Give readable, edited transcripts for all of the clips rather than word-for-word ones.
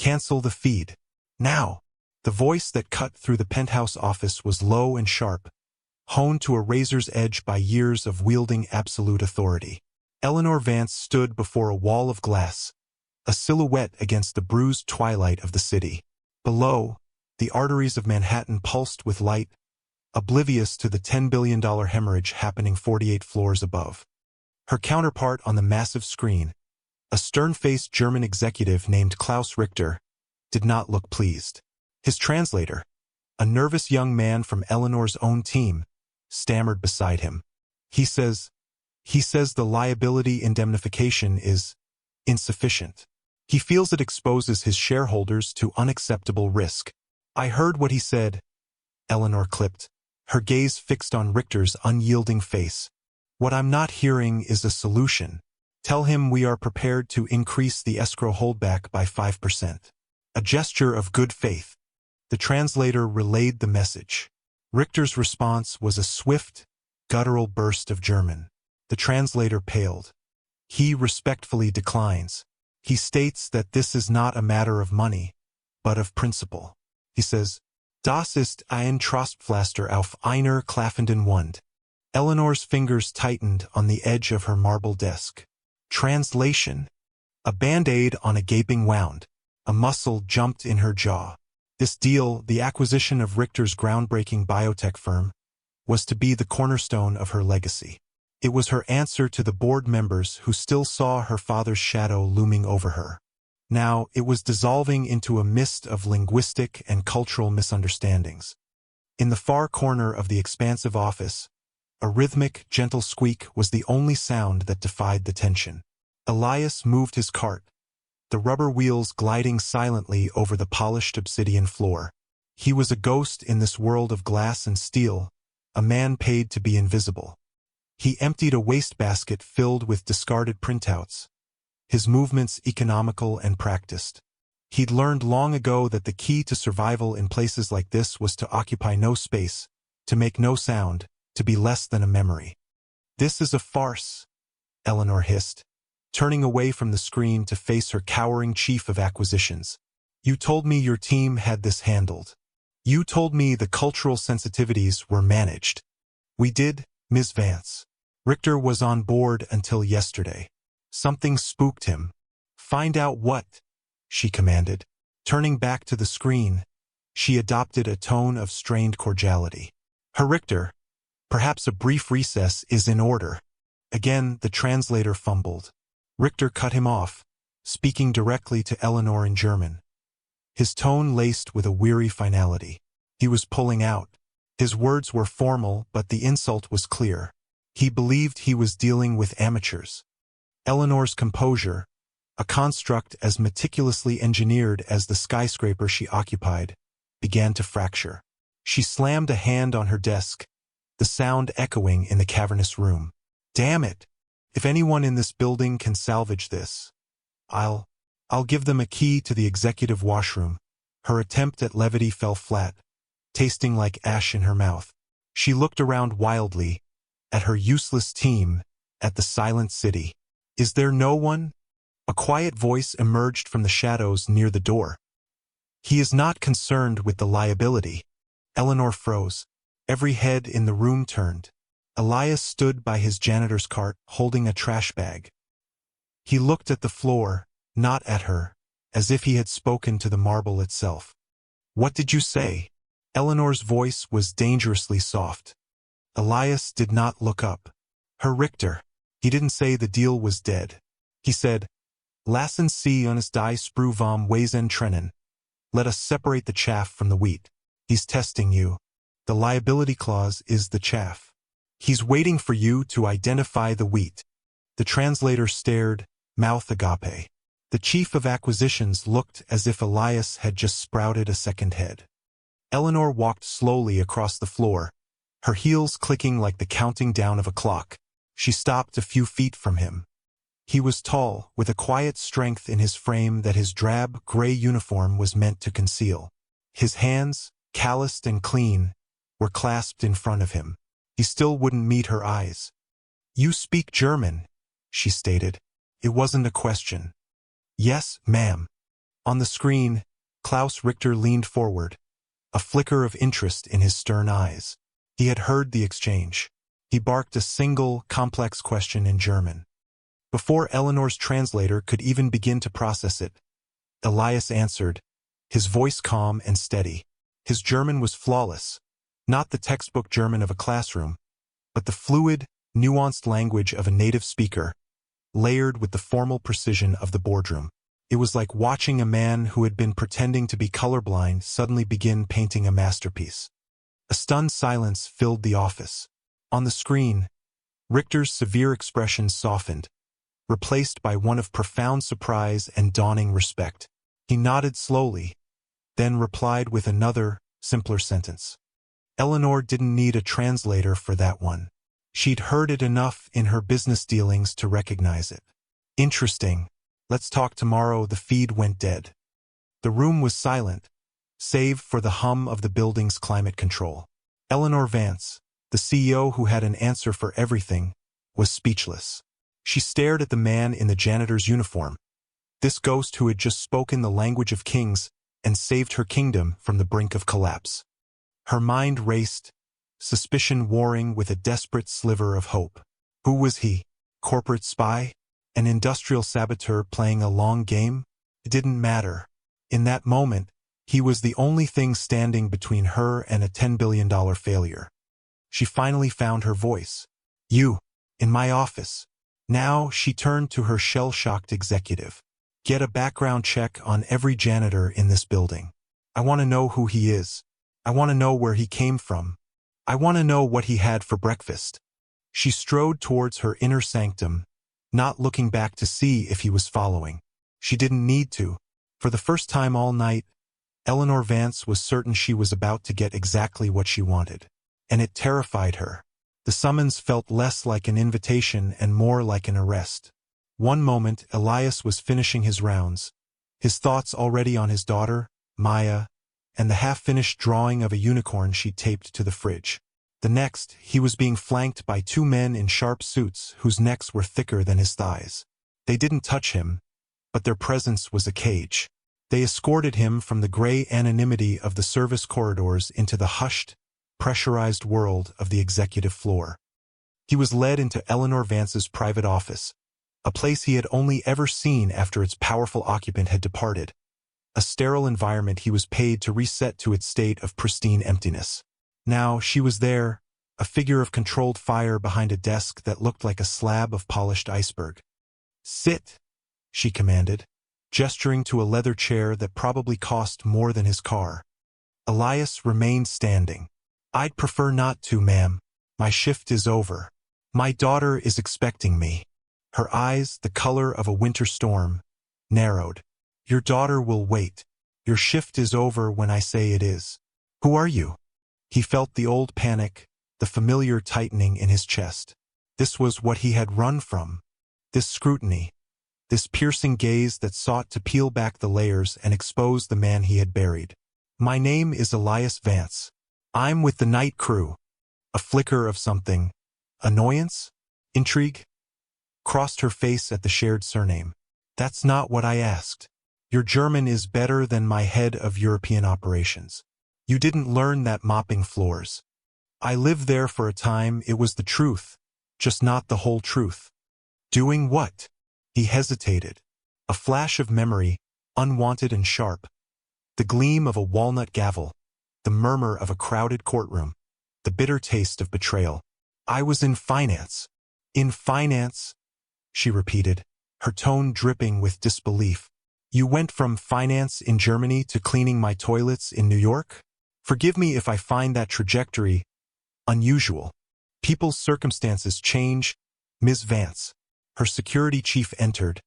Cancel the feed. Now. The voice that cut through the penthouse office was low and sharp, honed to a razor's edge by years of wielding absolute authority. Eleanor Vance stood before a wall of glass, a silhouette against the bruised twilight of the city. Below, the arteries of Manhattan pulsed with light, oblivious to the $10 billion hemorrhage happening 48 floors above. Her counterpart on the massive screen, a stern-faced German executive named Klaus Richter, did not look pleased. His translator, a nervous young man from Eleanor's own team, stammered beside him. He says the liability indemnification is insufficient. He feels it exposes his shareholders to unacceptable risk. I heard what he said, Eleanor clipped, her gaze fixed on Richter's unyielding face. What I'm not hearing is a solution. Tell him we are prepared to increase the escrow holdback by 5%. A gesture of good faith. The translator relayed the message. Richter's response was a swift, guttural burst of German. The translator paled. He respectfully declines. He states that this is not a matter of money, but of principle. He says, Das ist ein Trostpflaster auf einer klaffenden Wund. Eleanor's fingers tightened on the edge of her marble desk. Translation. A band-aid on a gaping wound. A muscle jumped in her jaw. This deal, the acquisition of Richter's groundbreaking biotech firm, was to be the cornerstone of her legacy. It was her answer to the board members who still saw her father's shadow looming over her. Now, it was dissolving into a mist of linguistic and cultural misunderstandings. In the far corner of the expansive office, a rhythmic, gentle squeak was the only sound that defied the tension. Elias moved his cart, the rubber wheels gliding silently over the polished obsidian floor. He was a ghost in this world of glass and steel, a man paid to be invisible. He emptied a wastebasket filled with discarded printouts, his movements economical and practiced. He'd learned long ago that the key to survival in places like this was to occupy no space, to make no sound, to be less than a memory. This is a farce, Eleanor hissed, turning away from the screen to face her cowering chief of acquisitions. You told me your team had this handled. You told me the cultural sensitivities were managed. We did, Ms. Vance. Richter was on board until yesterday. Something spooked him. Find out what, she commanded. Turning back to the screen, she adopted a tone of strained cordiality. Herr Richter, perhaps a brief recess is in order. Again, the translator fumbled. Richter cut him off, speaking directly to Eleanor in German. His tone laced with a weary finality. He was pulling out. His words were formal, but the insult was clear. He believed he was dealing with amateurs. Eleanor's composure, a construct as meticulously engineered as the skyscraper she occupied, began to fracture. She slammed a hand on her desk, the sound echoing in the cavernous room. Damn it! If anyone in this building can salvage this, I'll give them a key to the executive washroom. Her attempt at levity fell flat, tasting like ash in her mouth. She looked around wildly, at her useless team, at the silent city. Is there no one? A quiet voice emerged from the shadows near the door. He is not concerned with the liability. Eleanor froze. Every head in the room turned. Elias stood by his janitor's cart, holding a trash bag. He looked at the floor, not at her, as if he had spoken to the marble itself. What did you say? Eleanor's voice was dangerously soft. Elias did not look up. Herr Richter. He didn't say the deal was dead. He said, Lassen Sie uns die Spreu vom Weizen trennen. Let us separate the chaff from the wheat. He's testing you. The liability clause is the chaff. He's waiting for you to identify the wheat. The translator stared, mouth agape. The chief of acquisitions looked as if Elias had just sprouted a second head. Eleanor walked slowly across the floor, her heels clicking like the counting down of a clock. She stopped a few feet from him. He was tall, with a quiet strength in his frame that his drab, gray uniform was meant to conceal. His hands, calloused and clean, were clasped in front of him. He still wouldn't meet her eyes. You speak German, she stated. It wasn't a question. Yes, ma'am. On the screen, Klaus Richter leaned forward, a flicker of interest in his stern eyes. He had heard the exchange. He barked a single, complex question in German. Before Eleanor's translator could even begin to process it, Elias answered, his voice calm and steady. His German was flawless, not the textbook German of a classroom, but the fluid, nuanced language of a native speaker, layered with the formal precision of the boardroom. It was like watching a man who had been pretending to be colorblind suddenly begin painting a masterpiece. A stunned silence filled the office. On the screen, Richter's severe expression softened, replaced by one of profound surprise and dawning respect. He nodded slowly, then replied with another, simpler sentence. Eleanor didn't need a translator for that one. She'd heard it enough in her business dealings to recognize it. Interesting. Let's talk tomorrow. The feed went dead. The room was silent, save for the hum of the building's climate control. Eleanor Vance, the CEO who had an answer for everything, was speechless. She stared at the man in the janitor's uniform, this ghost who had just spoken the language of kings and saved her kingdom from the brink of collapse. Her mind raced, suspicion warring with a desperate sliver of hope. Who was he? Corporate spy? An industrial saboteur playing a long game? It didn't matter. In that moment, he was the only thing standing between her and a $10 billion failure. She finally found her voice. You, in my office. Now she turned to her shell-shocked executive. Get a background check on every janitor in this building. I want to know who he is. I want to know where he came from. I want to know what he had for breakfast. She strode towards her inner sanctum, not looking back to see if he was following. She didn't need to. For the first time all night, Eleanor Vance was certain she was about to get exactly what she wanted. And it terrified her. The summons felt less like an invitation and more like an arrest. One moment, Elias was finishing his rounds, his thoughts already on his daughter, Maya, and the half-finished drawing of a unicorn she'd taped to the fridge. The next, he was being flanked by two men in sharp suits whose necks were thicker than his thighs. They didn't touch him, but their presence was a cage. They escorted him from the gray anonymity of the service corridors into the hushed, pressurized world of the executive floor. He was led into Eleanor Vance's private office, a place he had only ever seen after its powerful occupant had departed. A sterile environment he was paid to reset to its state of pristine emptiness. Now she was there, a figure of controlled fire behind a desk that looked like a slab of polished iceberg. Sit, she commanded, gesturing to a leather chair that probably cost more than his car. Elias remained standing. I'd prefer not to, ma'am. My shift is over. My daughter is expecting me. Her eyes, the color of a winter storm, narrowed. Your daughter will wait. Your shift is over when I say it is. Who are you? He felt the old panic, the familiar tightening in his chest. This was what he had run from. This scrutiny, this piercing gaze that sought to peel back the layers and expose the man he had buried. My name is Elias Vance. I'm with the night crew. A flicker of something. Annoyance? Intrigue? Crossed her face at the shared surname. That's not what I asked. Your German is better than my head of European operations. You didn't learn that mopping floors. I lived there for a time. It was the truth, just not the whole truth. Doing what? He hesitated. A flash of memory, unwanted and sharp. The gleam of a walnut gavel. The murmur of a crowded courtroom. The bitter taste of betrayal. I was in finance. In finance, she repeated, her tone dripping with disbelief. You went from finance in Germany to cleaning my toilets in New York? Forgive me if I find that trajectory unusual. People's circumstances change. Ms. Vance. Her security chief entered,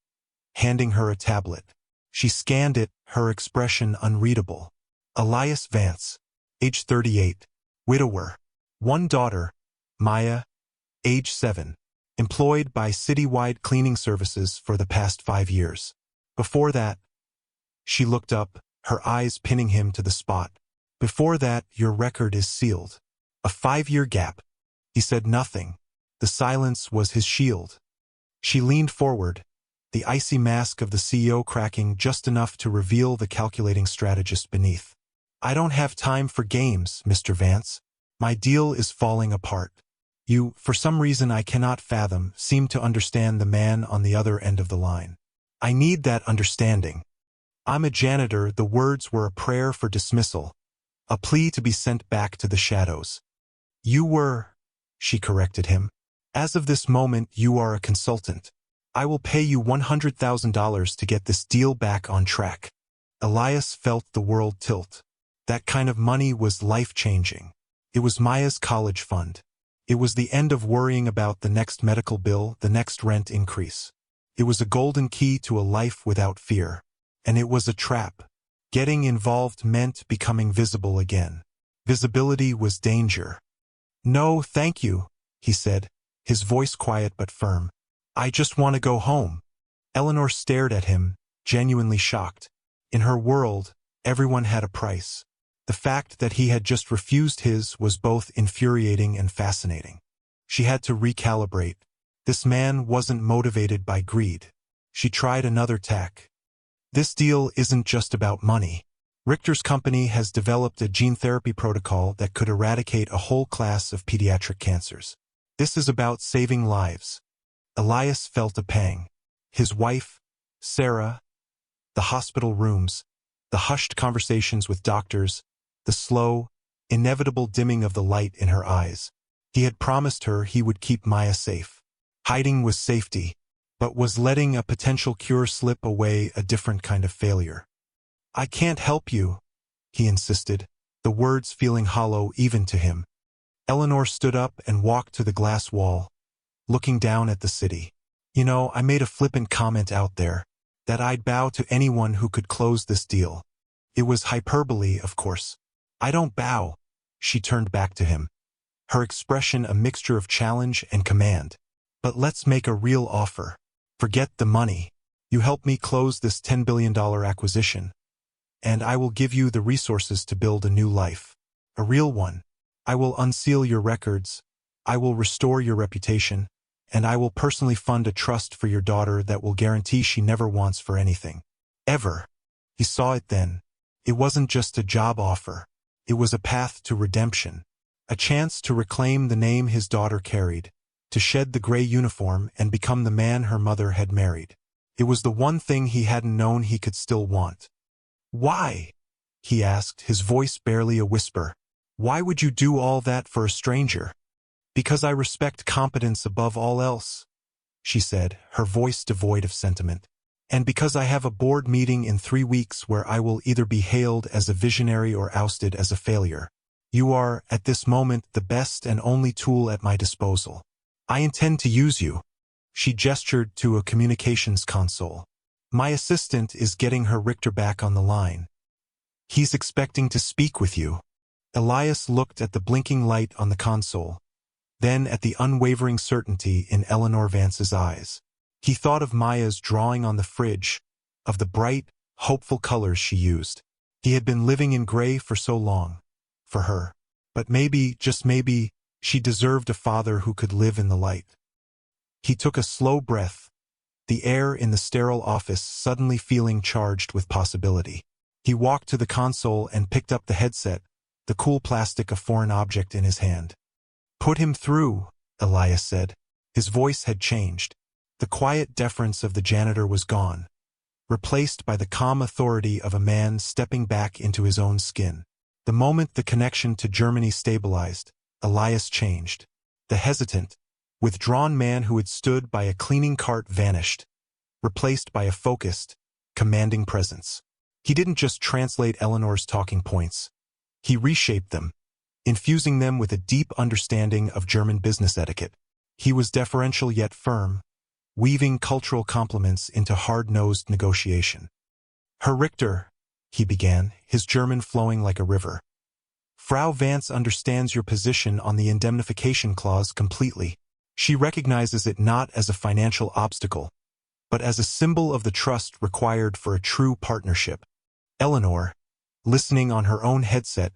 handing her a tablet. She scanned it, her expression unreadable. Elias Vance, age 38, widower. One daughter, Maya, age 7, employed by citywide cleaning services for the past 5 years. Before that, she looked up, her eyes pinning him to the spot. Before that, your record is sealed. A 5-year gap. He said nothing. The silence was his shield. She leaned forward, the icy mask of the CEO cracking just enough to reveal the calculating strategist beneath. "I don't have time for games, Mr. Vance. My deal is falling apart. You, for some reason I cannot fathom, seem to understand the man on the other end of the line. I need that understanding. I'm a janitor." The words were a prayer for dismissal, a plea to be sent back to the shadows. "You were," she corrected him. "As of this moment, you are a consultant. I will pay you $100,000 to get this deal back on track." Elias felt the world tilt. That kind of money was life-changing. It was Maya's college fund. It was the end of worrying about the next medical bill, the next rent increase. It was a golden key to a life without fear. And it was a trap. Getting involved meant becoming visible again. Visibility was danger. "No, thank you," he said, his voice quiet but firm. "I just want to go home." Eleanor stared at him, genuinely shocked. In her world, everyone had a price. The fact that he had just refused his was both infuriating and fascinating. She had to recalibrate. This man wasn't motivated by greed. She tried another tack. "This deal isn't just about money. Richter's company has developed a gene therapy protocol that could eradicate a whole class of pediatric cancers. This is about saving lives." Elias felt a pang. His wife, Sarah, the hospital rooms, the hushed conversations with doctors, the slow, inevitable dimming of the light in her eyes. He had promised her he would keep Maya safe. Hiding was safety, but was letting a potential cure slip away a different kind of failure. "I can't help you," he insisted, the words feeling hollow even to him. Eleanor stood up and walked to the glass wall, looking down at the city. "You know, I made a flippant comment out there, that I'd bow to anyone who could close this deal. It was hyperbole, of course." "I don't bow," she turned back to him, her expression a mixture of challenge and command. "But let's make a real offer. Forget the money. You help me close this $10 billion acquisition, and I will give you the resources to build a new life. A real one. I will unseal your records, I will restore your reputation, and I will personally fund a trust for your daughter that will guarantee she never wants for anything. Ever." He saw it then. It wasn't just a job offer. It was a path to redemption. A chance to reclaim the name his daughter carried, to shed the gray uniform and become the man her mother had married. It was the one thing he hadn't known he could still want. "Why?" he asked, his voice barely a whisper. "Why would you do all that for a stranger?" "Because I respect competence above all else," she said, her voice devoid of sentiment. "And because I have a board meeting in 3 weeks where I will either be hailed as a visionary or ousted as a failure. You are, at this moment, the best and only tool at my disposal. I intend to use you." She gestured to a communications console. "My assistant is getting her Richter back on the line. He's expecting to speak with you." Elias looked at the blinking light on the console, then at the unwavering certainty in Eleanor Vance's eyes. He thought of Maya's drawing on the fridge, of the bright, hopeful colors she used. He had been living in gray for so long. For her. But maybe, just maybe, she deserved a father who could live in the light. He took a slow breath, the air in the sterile office suddenly feeling charged with possibility. He walked to the console and picked up the headset, the cool plastic a foreign object in his hand. "Put him through," Elias said. His voice had changed. The quiet deference of the janitor was gone, replaced by the calm authority of a man stepping back into his own skin. The moment the connection to Germany stabilized, Elias changed. The hesitant, withdrawn man who had stood by a cleaning cart vanished, replaced by a focused, commanding presence. He didn't just translate Eleanor's talking points. He reshaped them, infusing them with a deep understanding of German business etiquette. He was deferential yet firm, weaving cultural compliments into hard-nosed negotiation. "Herr Richter," he began, his German flowing like a river. "Frau Vance understands your position on the indemnification clause completely. She recognizes it not as a financial obstacle, but as a symbol of the trust required for a true partnership." Eleanor, listening on her own headset,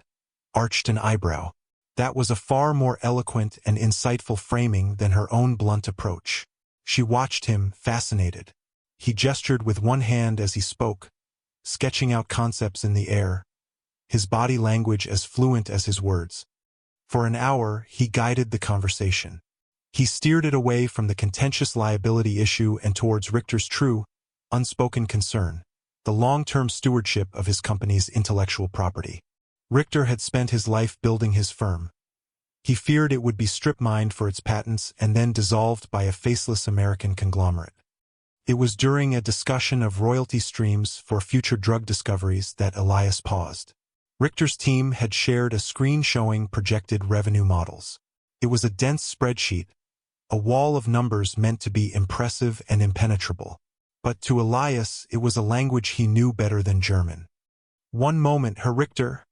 arched an eyebrow. That was a far more eloquent and insightful framing than her own blunt approach. She watched him, fascinated. He gestured with one hand as he spoke, sketching out concepts in the air, his body language as fluent as his words. For an hour, he guided the conversation. He steered it away from the contentious liability issue and towards Richter's true, unspoken concern, the long-term stewardship of his company's intellectual property. Richter had spent his life building his firm. He feared it would be strip-mined for its patents and then dissolved by a faceless American conglomerate. It was during a discussion of royalty streams for future drug discoveries that Elias paused. Richter's team had shared a screen showing projected revenue models. It was a dense spreadsheet, a wall of numbers meant to be impressive and impenetrable. But to Elias, it was a language he knew better than German. "One moment, Herr Richter,"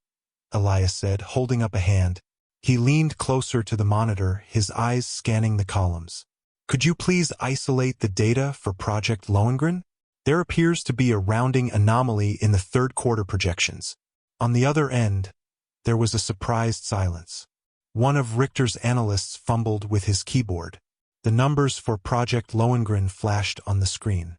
Elias said, holding up a hand. He leaned closer to the monitor, his eyes scanning the columns. "Could you please isolate the data for Project Lohengrin? There appears to be a rounding anomaly in the third quarter projections." On the other end, there was a surprised silence. One of Richter's analysts fumbled with his keyboard. The numbers for Project Lohengrin flashed on the screen.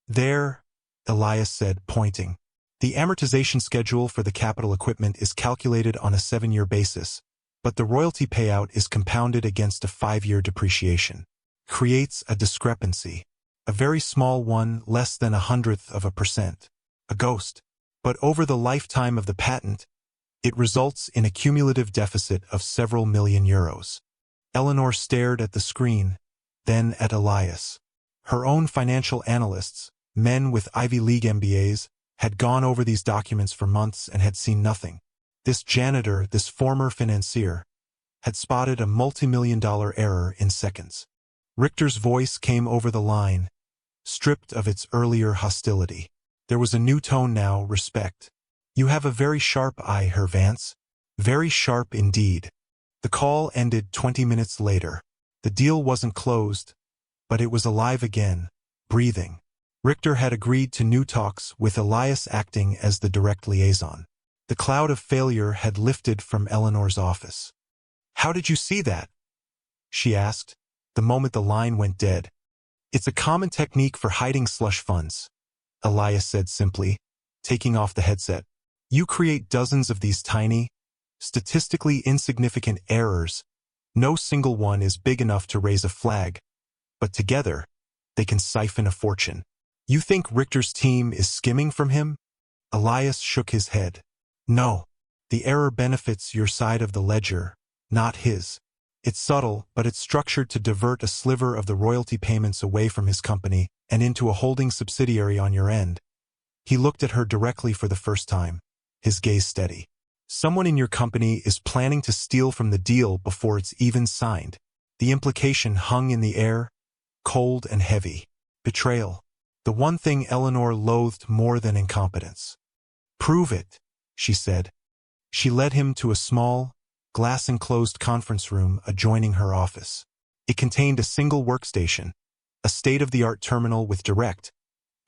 "There," Elias said, pointing. "The amortization schedule for the capital equipment is calculated on a 7-year basis, but the royalty payout is compounded against a 5-year depreciation. Creates a discrepancy. A very small one, less than 0.1%. A ghost. But over the lifetime of the patent, it results in a cumulative deficit of several million euros." Eleanor stared at the screen, then at Elias. Her own financial analysts, men with Ivy League MBAs, had gone over these documents for months and had seen nothing. This janitor, this former financier, had spotted a multi-million-dollar error in seconds. Richter's voice came over the line, stripped of its earlier hostility. There was a new tone now, respect. "You have a very sharp eye, Herr Vance. Very sharp indeed." The call ended 20 minutes later. The deal wasn't closed, but it was alive again, breathing. Richter had agreed to new talks with Elias acting as the direct liaison. The cloud of failure had lifted from Eleanor's office. "How did you see that?" she asked, the moment the line went dead. "It's a common technique for hiding slush funds," Elias said simply, taking off the headset. "You create dozens of these tiny, statistically insignificant errors. No single one is big enough to raise a flag, but together, they can siphon a fortune. You think Richter's team is skimming from him?" Elias shook his head. "No. The error benefits your side of the ledger, not his. It's subtle, but it's structured to divert a sliver of the royalty payments away from his company and into a holding subsidiary on your end." He looked at her directly for the first time, his gaze steady. "Someone in your company is planning to steal from the deal before it's even signed." The implication hung in the air, cold and heavy. Betrayal. The one thing Eleanor loathed more than incompetence. "Prove it," she said. She led him to a small, glass-enclosed conference room adjoining her office. It contained a single workstation, a state-of-the-art terminal with direct,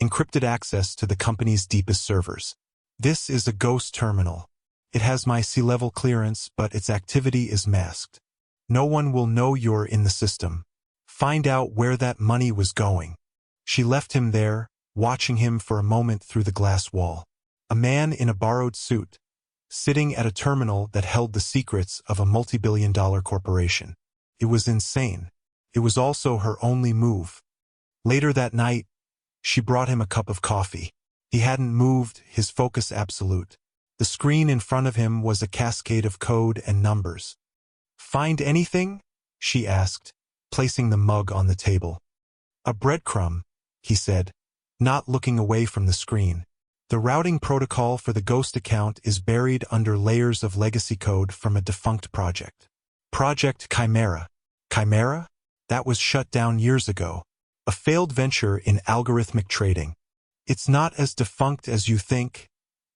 encrypted access to the company's deepest servers. "This is a ghost terminal. It has my C-level clearance, but its activity is masked. No one will know you're in the system. Find out where that money was going." She left him there, watching him for a moment through the glass wall. A man in a borrowed suit, sitting at a terminal that held the secrets of a multi-billion-dollar corporation. It was insane. It was also her only move. Later that night, she brought him a cup of coffee. He hadn't moved, his focus absolute. The screen in front of him was a cascade of code and numbers. "Find anything?" she asked, placing the mug on the table. "A breadcrumb," he said, not looking away from the screen. "The routing protocol for the ghost account is buried under layers of legacy code from a defunct project. Project Chimera." Chimera? That was shut down years ago. A failed venture in algorithmic trading. "It's not as defunct as you think,"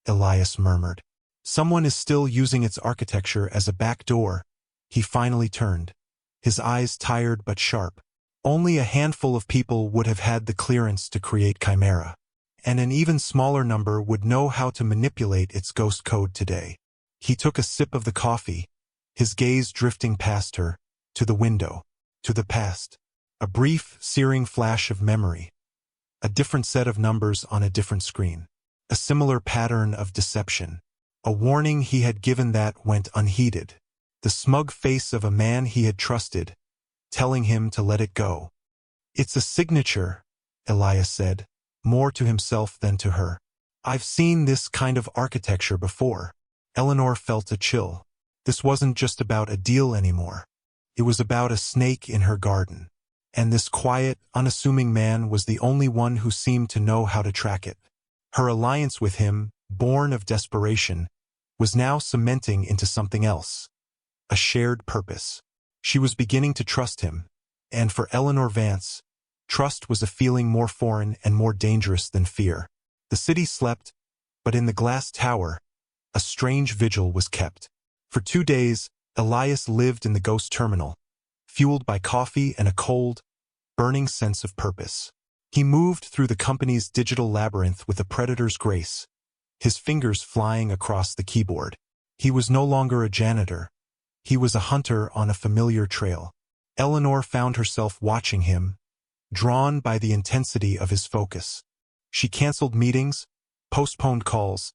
Elias murmured. "Someone is still using its architecture as a backdoor." He finally turned, his eyes tired but sharp. Only a handful of people would have had the clearance to create Chimera, and an even smaller number would know how to manipulate its ghost code today. He took a sip of the coffee, his gaze drifting past her, to the window, to the past. A brief, searing flash of memory. A different set of numbers on a different screen. A similar pattern of deception. A warning he had given that went unheeded. The smug face of a man he had trusted, telling him to let it go. "It's a signature," Elias said, more to himself than to her. "I've seen this kind of architecture before." Eleanor felt a chill. This wasn't just about a deal anymore. It was about a snake in her garden. And this quiet, unassuming man was the only one who seemed to know how to track it. Her alliance with him, born of desperation, was now cementing into something else. A shared purpose. She was beginning to trust him, and for Eleanor Vance, trust was a feeling more foreign and more dangerous than fear. The city slept, but in the glass tower, a strange vigil was kept. For 2 days, Elias lived in the ghost terminal, fueled by coffee and a cold, burning sense of purpose. He moved through the company's digital labyrinth with a predator's grace, his fingers flying across the keyboard. He was no longer a janitor. He was a hunter on a familiar trail. Eleanor found herself watching him, drawn by the intensity of his focus. She canceled meetings, postponed calls,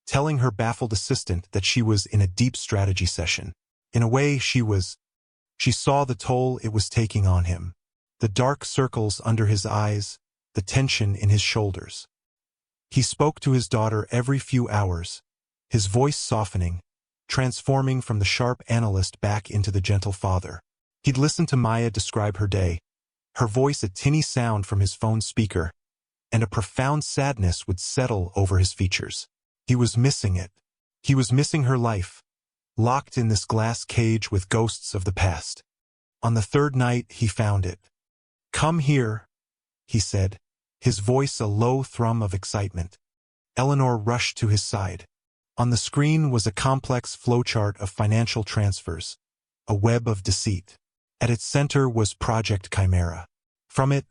telling her baffled assistant that she was in a deep strategy session. In a way, she saw the toll it was taking on him. The dark circles under his eyes, the tension in his shoulders. He spoke to his daughter every few hours, his voice softening, transforming from the sharp analyst back into the gentle father. He'd listen to Maya describe her day, her voice a tinny sound from his phone speaker, and a profound sadness would settle over his features. He was missing it. He was missing her life, locked in this glass cage with ghosts of the past. On the 3rd night, he found it. "Come here," he said, his voice a low thrum of excitement. Eleanor rushed to his side. On the screen was a complex flowchart of financial transfers, a web of deceit. At its center was Project Chimera. From it,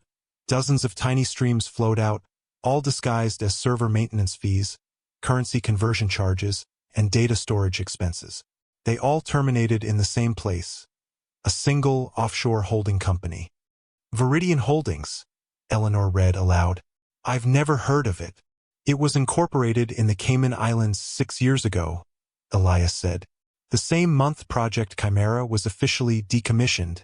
dozens of tiny streams flowed out, all disguised as server maintenance fees, currency conversion charges, and data storage expenses. They all terminated in the same place, a single offshore holding company. "Viridian Holdings," Eleanor read aloud. "I've never heard of it." "It was incorporated in the Cayman Islands 6 years ago," Elias said. "The same month Project Chimera was officially decommissioned.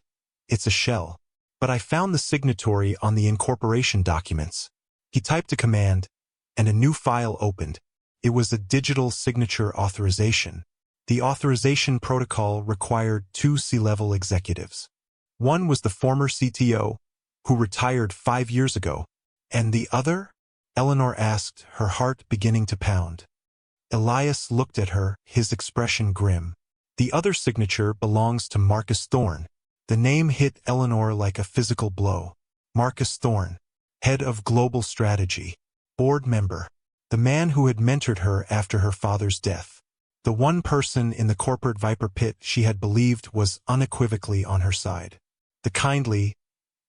It's a shell. But I found the signatory on the incorporation documents." He typed a command, and a new file opened. It was a digital signature authorization. The authorization protocol required 2 C-level executives. One was the former CTO, who retired 5 years ago. "And the other?" Eleanor asked, her heart beginning to pound. Elias looked at her, his expression grim. "The other signature belongs to Marcus Thorne." The name hit Eleanor like a physical blow. Marcus Thorne, head of global strategy, board member, the man who had mentored her after her father's death. The one person in the corporate viper pit she had believed was unequivocally on her side. The kindly,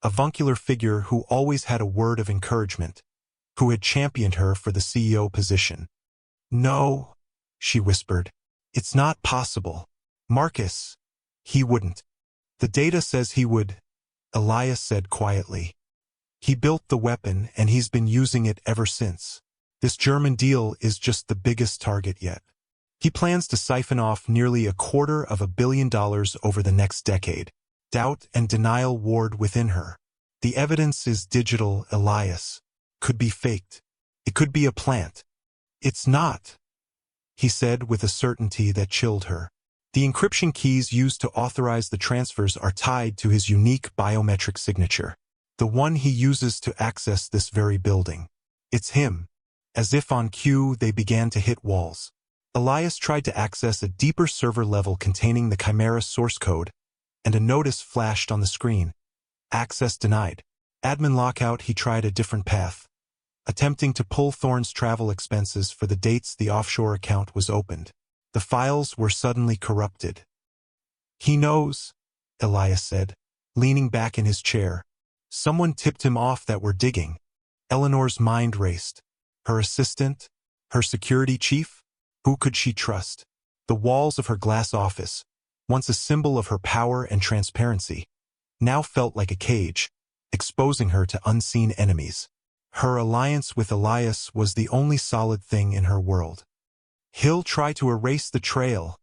avuncular figure who always had a word of encouragement, who had championed her for the CEO position. "No," she whispered. "It's not possible. Marcus, he wouldn't." "The data says he would," Elias said quietly. "He built the weapon and he's been using it ever since. This German deal is just the biggest target yet. He plans to siphon off nearly $250 million over the next decade." Doubt and denial warred within her. "The evidence is digital, Elias. Could be faked. It could be a plant." "It's not," he said with a certainty that chilled her. "The encryption keys used to authorize the transfers are tied to his unique biometric signature, the one he uses to access this very building. It's him." As if on cue, they began to hit walls. Elias tried to access a deeper server level containing the Chimera source code, and a notice flashed on the screen. "Access denied." Admin lockout. He tried a different path, attempting to pull Thorne's travel expenses for the dates the offshore account was opened. The files were suddenly corrupted. "He knows," Elias said, leaning back in his chair. "Someone tipped him off that we're digging." Eleanor's mind raced. Her assistant? Her security chief? Who could she trust? The walls of her glass office, once a symbol of her power and transparency, now felt like a cage, exposing her to unseen enemies. Her alliance with Elias was the only solid thing in her world. "He'll try to erase the trail,"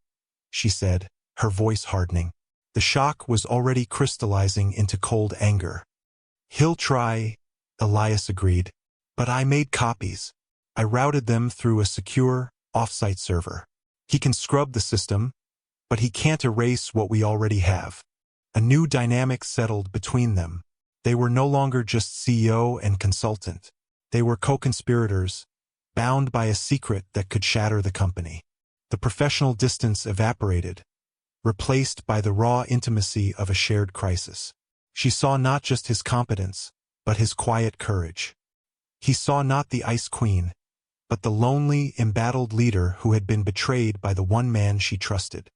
she said, her voice hardening. The shock was already crystallizing into cold anger. "He'll try," Elias agreed. "But I made copies. I routed them through a secure, off-site server. He can scrub the system, but he can't erase what we already have." A new dynamic settled between them. They were no longer just CEO and consultant. They were co-conspirators, bound by a secret that could shatter the company. The professional distance evaporated, replaced by the raw intimacy of a shared crisis. She saw not just his competence, but his quiet courage. He saw not the Ice Queen, but the lonely, embattled leader who had been betrayed by the one man she trusted.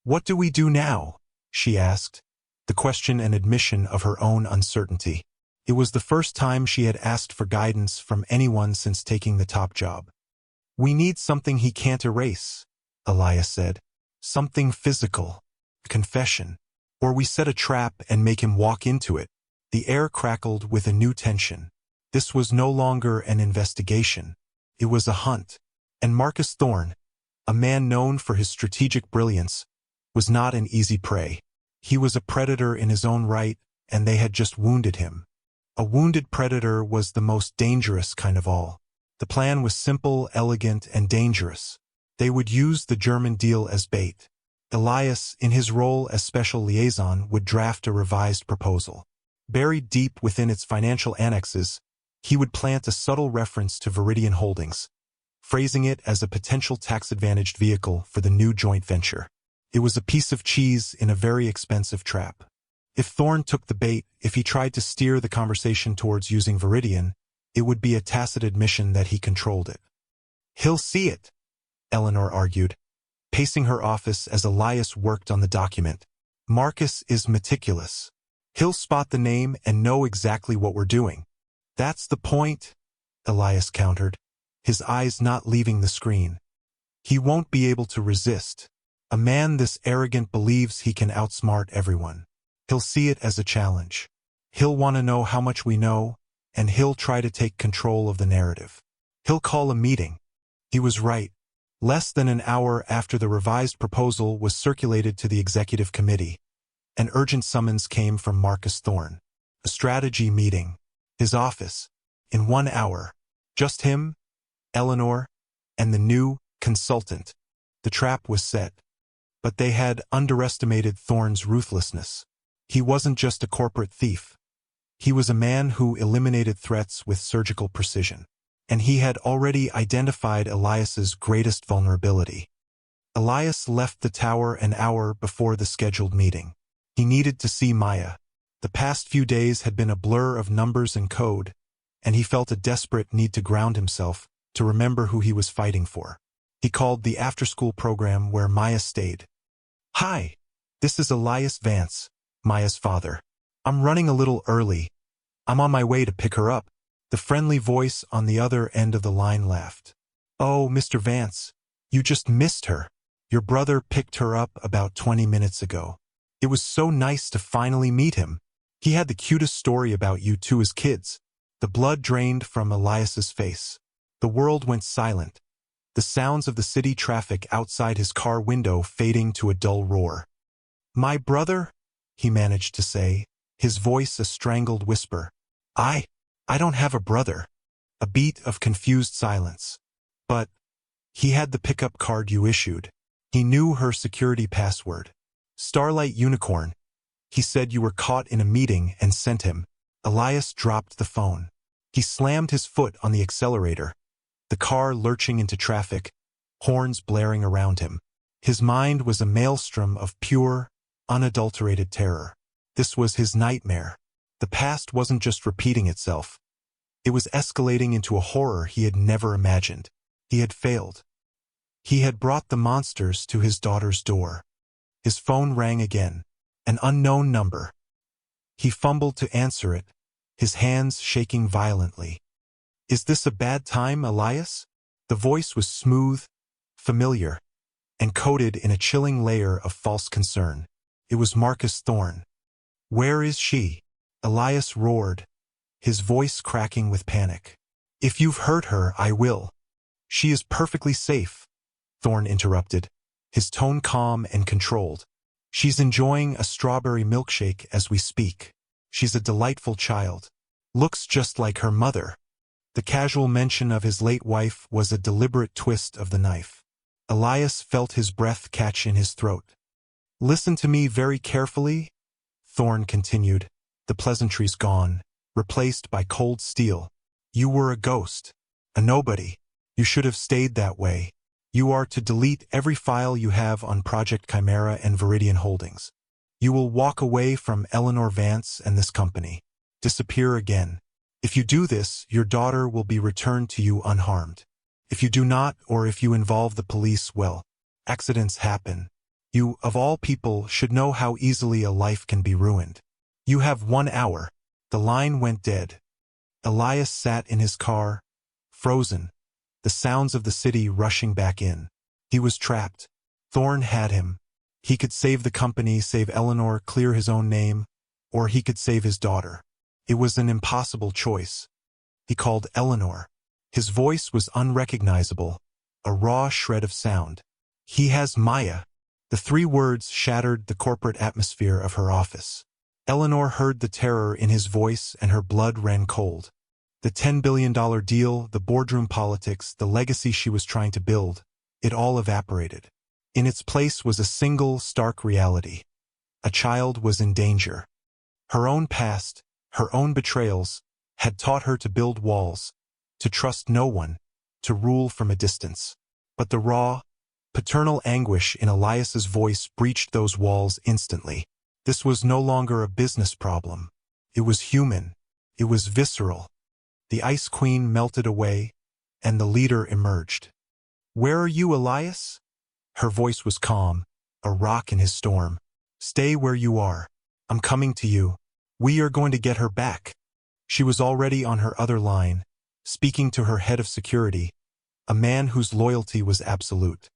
"What do we do now?" she asked, the question an admission of her own uncertainty. It was the first time she had asked for guidance from anyone since taking the top job. "We need something he can't erase," Elias said. "Something physical. A confession. Or we set a trap and make him walk into it." The air crackled with a new tension. This was no longer an investigation. It was a hunt. And Marcus Thorne, a man known for his strategic brilliance, was not an easy prey. He was a predator in his own right, and they had just wounded him. A wounded predator was the most dangerous kind of all. The plan was simple, elegant, and dangerous. They would use the German deal as bait. Elias, in his role as special liaison, would draft a revised proposal. Buried deep within its financial annexes, he would plant a subtle reference to Viridian Holdings, phrasing it as a potential tax-advantaged vehicle for the new joint venture. It was a piece of cheese in a very expensive trap. If Thorne took the bait, if he tried to steer the conversation towards using Viridian, it would be a tacit admission that he controlled it. "He'll see it," Eleanor argued, pacing her office as Elias worked on the document. "Marcus is meticulous. He'll spot the name and know exactly what we're doing." "That's the point," Elias countered, his eyes not leaving the screen. "He won't be able to resist. A man this arrogant believes he can outsmart everyone. He'll see it as a challenge. He'll want to know how much we know, and he'll try to take control of the narrative. He'll call a meeting." He was right. Less than an hour after the revised proposal was circulated to the executive committee, an urgent summons came from Marcus Thorne. A strategy meeting. His office. In 1 hour. Just him, Eleanor, and the new consultant. The trap was set. But they had underestimated Thorne's ruthlessness. He wasn't just a corporate thief. He was a man who eliminated threats with surgical precision. And he had already identified Elias's greatest vulnerability. Elias left the tower an hour before the scheduled meeting. He needed to see Maya. The past few days had been a blur of numbers and code, and he felt a desperate need to ground himself, to remember who he was fighting for. He called the after-school program where Maya stayed. "Hi, this is Elias Vance, Maya's father. I'm running a little early. I'm on my way to pick her up." The friendly voice on the other end of the line laughed. "Oh, Mr. Vance, you just missed her. Your brother picked her up about 20 minutes ago. It was so nice to finally meet him. He had the cutest story about you to his kids." The blood drained from Elias's face. The world went silent, the sounds of the city traffic outside his car window fading to a dull roar. "My brother?" he managed to say, his voice a strangled whisper. I don't have a brother." A beat of confused silence. "But he had the pickup card you issued. He knew her security password. Starlight Unicorn. He said you were caught in a meeting and sent him." Elias dropped the phone. He slammed his foot on the accelerator, the car lurching into traffic, horns blaring around him. His mind was a maelstrom of pure, unadulterated terror. This was his nightmare. The past wasn't just repeating itself. It was escalating into a horror he had never imagined. He had failed. He had brought the monsters to his daughter's door. His phone rang again. An unknown number. He fumbled to answer it, his hands shaking violently. "Is this a bad time, Elias?" The voice was smooth, familiar, and coated in a chilling layer of false concern. It was Marcus Thorne. "Where is she?" Elias roared, his voice cracking with panic. If you've hurt her, I will. She is perfectly safe, Thorn interrupted, his tone calm and controlled. She's enjoying a strawberry milkshake as we speak. She's a delightful child. Looks just like her mother. The casual mention of his late wife was a deliberate twist of the knife. Elias felt his breath catch in his throat. Listen to me very carefully, Thorn continued, the pleasantries gone, replaced by cold steel. You were a ghost, a nobody. You should have stayed that way. You are to delete every file you have on Project Chimera and Viridian Holdings. You will walk away from Eleanor Vance and this company. Disappear again. If you do this, your daughter will be returned to you unharmed. If you do not, or if you involve the police, well, accidents happen. You, of all people, should know how easily a life can be ruined. You have 1 hour. The line went dead. Elias sat in his car, frozen, the sounds of the city rushing back in. He was trapped. Thorn had him. He could save the company, save Eleanor, clear his own name, or he could save his daughter. It was an impossible choice. He called Eleanor. His voice was unrecognizable, a raw shred of sound. He has Maya. The 3 words shattered the corporate atmosphere of her office. Eleanor heard the terror in his voice and her blood ran cold. The $10 billion deal, the boardroom politics, the legacy she was trying to build, it all evaporated. In its place was a single, stark reality. A child was in danger. Her own past, her own betrayals, had taught her to build walls, to trust no one, to rule from a distance. But the raw, paternal anguish in Elias's voice breached those walls instantly. This was no longer a business problem. It was human. It was visceral. The Ice Queen melted away, and the leader emerged. Where are you, Elias? Her voice was calm, a rock in his storm. Stay where you are. I'm coming to you. We are going to get her back. She was already on her other line, speaking to her head of security, a man whose loyalty was absolute.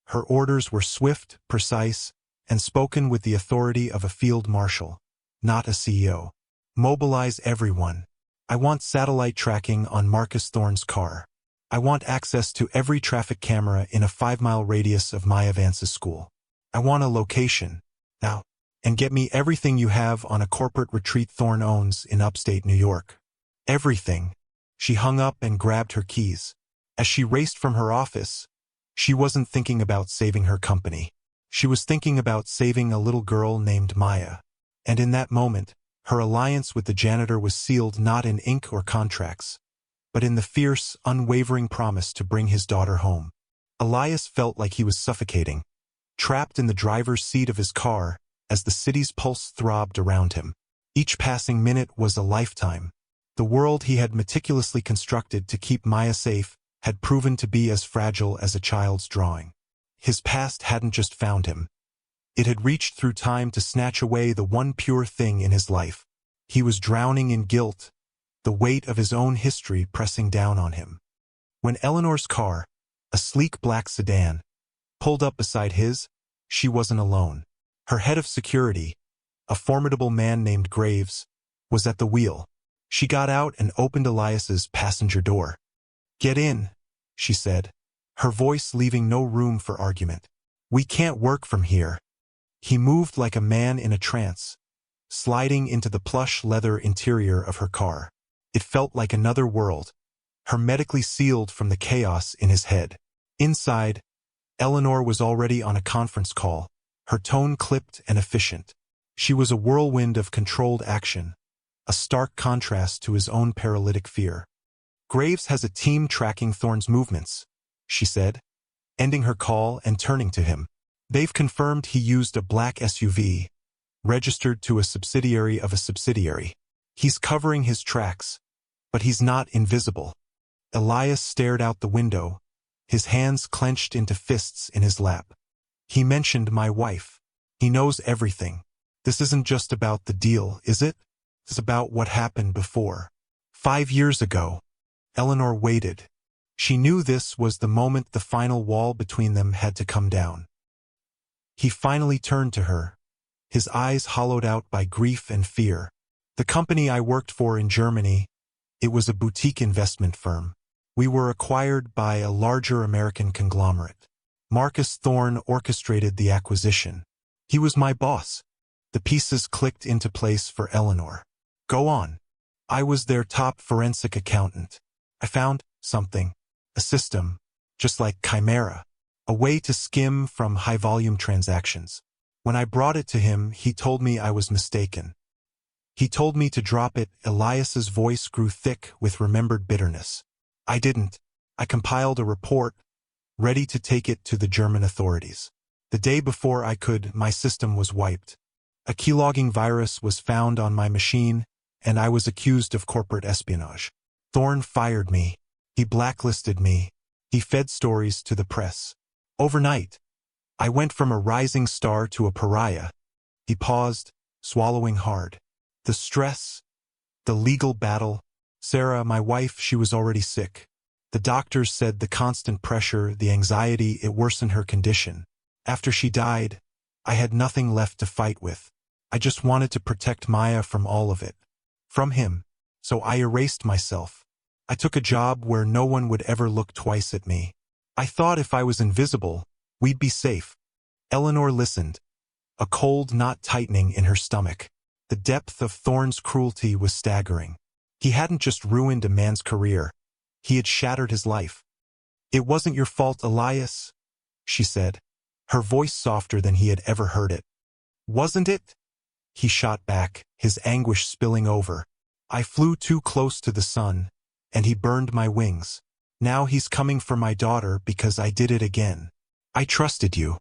Her orders were swift, precise, and spoken with the authority of a field marshal, not a CEO. Mobilize everyone. I want satellite tracking on Marcus Thorne's car. I want access to every traffic camera in a 5-mile radius of Maya Vance's school. I want a location, now, and get me everything you have on a corporate retreat Thorne owns in upstate New York. Everything. She hung up and grabbed her keys. As she raced from her office, she wasn't thinking about saving her company. She was thinking about saving a little girl named Maya. And in that moment, her alliance with the janitor was sealed not in ink or contracts, but in the fierce, unwavering promise to bring his daughter home. Elias felt like he was suffocating, trapped in the driver's seat of his car as the city's pulse throbbed around him. Each passing minute was a lifetime. The world he had meticulously constructed to keep Maya safe had proven to be as fragile as a child's drawing. His past hadn't just found him. It had reached through time to snatch away the one pure thing in his life. He was drowning in guilt, the weight of his own history pressing down on him. When Eleanor's car, a sleek black sedan, pulled up beside his, she wasn't alone. Her head of security, a formidable man named Graves, was at the wheel. She got out and opened Elias's passenger door. Get in, she said, her voice leaving no room for argument. We can't work from here. He moved like a man in a trance, sliding into the plush leather interior of her car. It felt like another world, hermetically sealed from the chaos in his head. Inside, Eleanor was already on a conference call, her tone clipped and efficient. She was a whirlwind of controlled action, a stark contrast to his own paralytic fear. Graves has a team tracking Thorne's movements, she said, ending her call and turning to him. They've confirmed he used a black SUV, registered to a subsidiary of a subsidiary. He's covering his tracks, but he's not invisible. Elias stared out the window, his hands clenched into fists in his lap. He mentioned my wife. He knows everything. This isn't just about the deal, is it? It's about what happened before. 5 years ago. Eleanor waited. She knew this was the moment the final wall between them had to come down. He finally turned to her, his eyes hollowed out by grief and fear. The company I worked for in Germany, It was a boutique investment firm. We were acquired by a larger American conglomerate. Marcus Thorne orchestrated the acquisition. He was my boss. The pieces clicked into place for Eleanor. Go on. I was their top forensic accountant. I found something. A system, just like Chimera. A way to skim from high-volume transactions. When I brought it to him, he told me I was mistaken. He told me to drop it. Elias's voice grew thick with remembered bitterness. I didn't. I compiled a report, ready to take it to the German authorities. The day before I could, my system was wiped. A keylogging virus was found on my machine, and I was accused of corporate espionage. Thorne fired me. He blacklisted me. He fed stories to the press. Overnight, I went from a rising star to a pariah. He paused, swallowing hard. The stress, the legal battle. Sarah, my wife, she was already sick. The doctors said the constant pressure, the anxiety, it worsened her condition. After she died, I had nothing left to fight with. I just wanted to protect Maya from all of it. From him. So I erased myself. I took a job where no one would ever look twice at me. I thought if I was invisible, we'd be safe. Eleanor listened, a cold knot tightening in her stomach. The depth of Thorne's cruelty was staggering. He hadn't just ruined a man's career. He had shattered his life. It wasn't your fault, Elias, she said, her voice softer than he had ever heard it. Wasn't it? He shot back, his anguish spilling over. I flew too close to the sun, and he burned my wings. Now he's coming for my daughter because I did it again. I trusted you.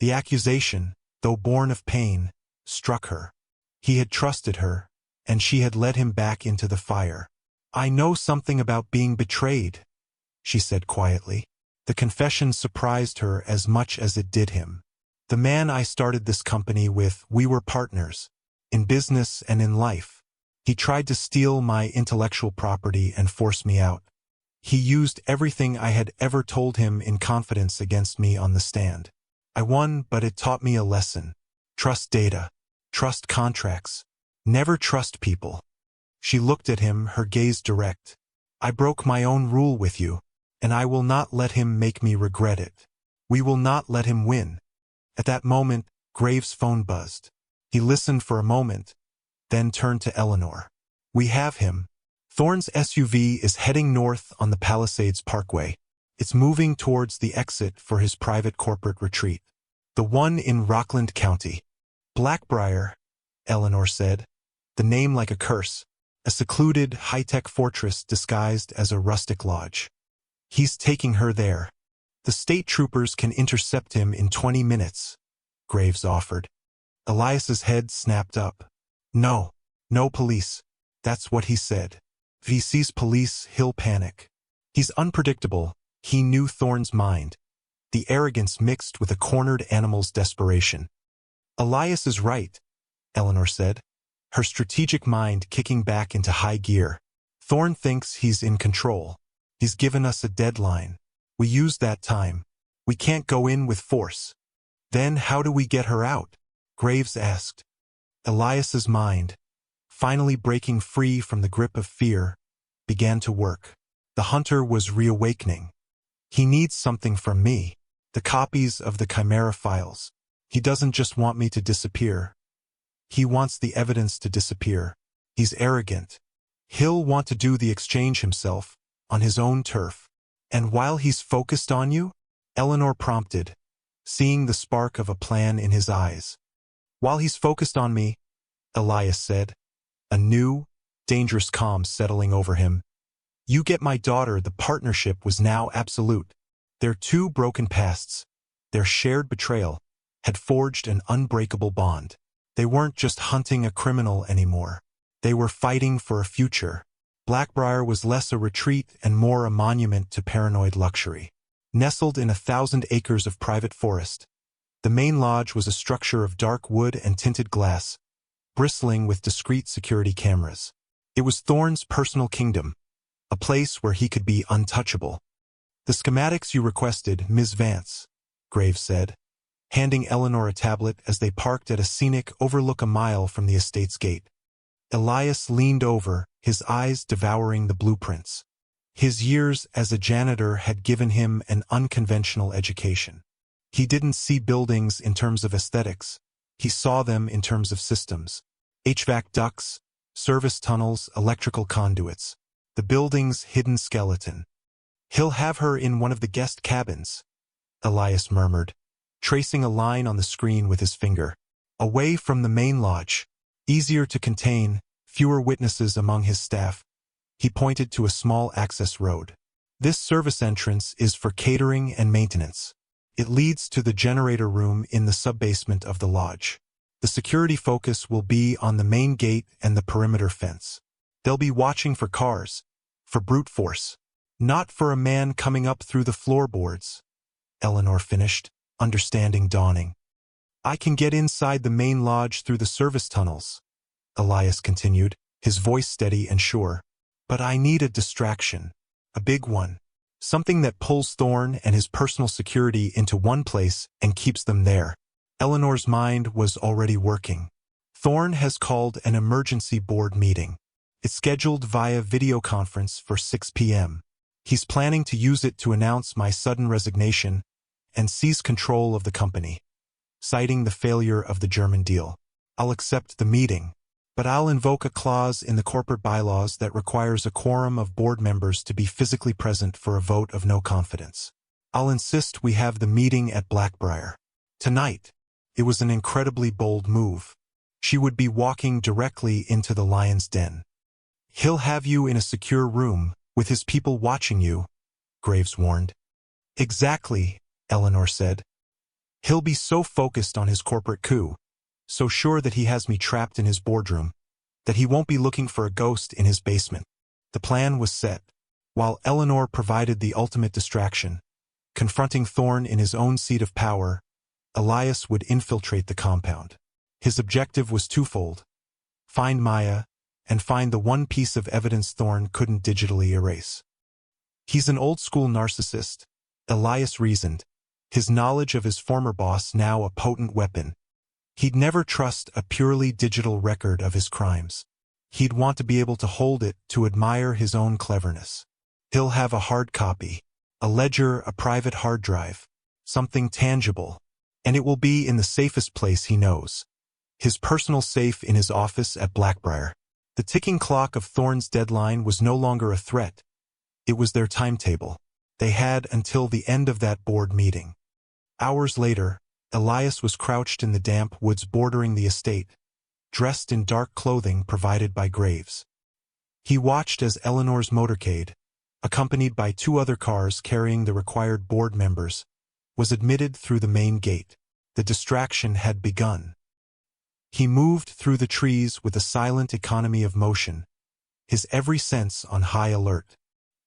The accusation, though born of pain, struck her. He had trusted her, and she had led him back into the fire. I know something about being betrayed, she said quietly. The confession surprised her as much as it did him. The man I started this company with, we were partners, in business and in life. He tried to steal my intellectual property and force me out. He used everything I had ever told him in confidence against me on the stand. I won, but it taught me a lesson. Trust data. Trust contracts. Never trust people. She looked at him, her gaze direct. I broke my own rule with you, and I will not let him make me regret it. We will not let him win. At that moment, Graves' phone buzzed. He listened for a moment, then turned to Eleanor. We have him. Thorne's SUV is heading north on the Palisades Parkway. It's moving towards the exit for his private corporate retreat. The one in Rockland County. Blackbriar, Eleanor said, the name like a curse. A secluded, high-tech fortress disguised as a rustic lodge. He's taking her there. The state troopers can intercept him in 20 minutes, Graves offered. Elias's head snapped up. No, no police. That's what he said. If he sees police, he'll panic. He's unpredictable. He knew Thorne's mind. The arrogance mixed with a cornered animal's desperation. Elias is right, Eleanor said, her strategic mind kicking back into high gear. Thorne thinks he's in control. He's given us a deadline. We used that time. We can't go in with force. Then how do we get her out? Graves asked. Elias's mind, finally breaking free from the grip of fear, began to work. The hunter was reawakening. He needs something from me. The copies of the Chimera files. He doesn't just want me to disappear. He wants the evidence to disappear. He's arrogant. He'll want to do the exchange himself, on his own turf. And while he's focused on you, Eleanor prompted, seeing the spark of a plan in his eyes. While he's focused on me, Elias said, a new, dangerous calm settling over him. You get my daughter. The partnership was now absolute. Their two broken pasts, their shared betrayal, had forged an unbreakable bond. They weren't just hunting a criminal anymore. They were fighting for a future. Blackbriar was less a retreat and more a monument to paranoid luxury. Nestled in 1,000 acres of private forest, the main lodge was a structure of dark wood and tinted glass, bristling with discreet security cameras. It was Thorne's personal kingdom, a place where he could be untouchable. The schematics you requested, Ms. Vance, Graves said, handing Eleanor a tablet as they parked at a scenic overlook a mile from the estate's gate. Elias leaned over, his eyes devouring the blueprints. His years as a janitor had given him an unconventional education. He didn't see buildings in terms of aesthetics. He saw them in terms of systems. HVAC ducts, service tunnels, electrical conduits. The building's hidden skeleton. "He'll have her in one of the guest cabins," Elias murmured, tracing a line on the screen with his finger. "Away from the main lodge. Easier to contain, fewer witnesses among his staff." He pointed to a small access road. "This service entrance is for catering and maintenance. It leads to the generator room in the subbasement of the lodge. The security focus will be on the main gate and the perimeter fence. They'll be watching for cars, for brute force, not for a man coming up through the floorboards," Eleanor finished, understanding dawning. "I can get inside the main lodge through the service tunnels," Elias continued, his voice steady and sure. "But I need a distraction. A big one. Something that pulls Thorne and his personal security into one place and keeps them there." Eleanor's mind was already working. "Thorne has called an emergency board meeting. It's scheduled via video conference for 6 p.m. He's planning to use it to announce my sudden resignation and seize control of the company, citing the failure of the German deal. I'll accept the meeting, but I'll invoke a clause in the corporate bylaws that requires a quorum of board members to be physically present for a vote of no confidence. I'll insist we have the meeting at Blackbriar tonight." It was an incredibly bold move. She would be walking directly into the lion's den. "He'll have you in a secure room, with his people watching you," Graves warned. "Exactly," Eleanor said. "He'll be so focused on his corporate coup, so sure that he has me trapped in his boardroom, that he won't be looking for a ghost in his basement." The plan was set. While Eleanor provided the ultimate distraction, confronting Thorne in his own seat of power, Elias would infiltrate the compound. His objective was twofold: find Maya, and find the one piece of evidence Thorne couldn't digitally erase. "He's an old-school narcissist," Elias reasoned, his knowledge of his former boss now a potent weapon. He'd never trust a purely digital record of his crimes. He'd want to be able to hold it to admire his own cleverness. He'll have a hard copy, a ledger, a private hard drive, something tangible, and it will be in the safest place he knows. His personal safe in his office at Blackbriar. The ticking clock of Thorne's deadline was no longer a threat. It was their timetable. They had until the end of that board meeting. Hours later, Elias was crouched in the damp woods bordering the estate, dressed in dark clothing provided by Graves. He watched as Eleanor's motorcade, accompanied by 2 other cars carrying the required board members, was admitted through the main gate. The distraction had begun. He moved through the trees with a silent economy of motion, his every sense on high alert.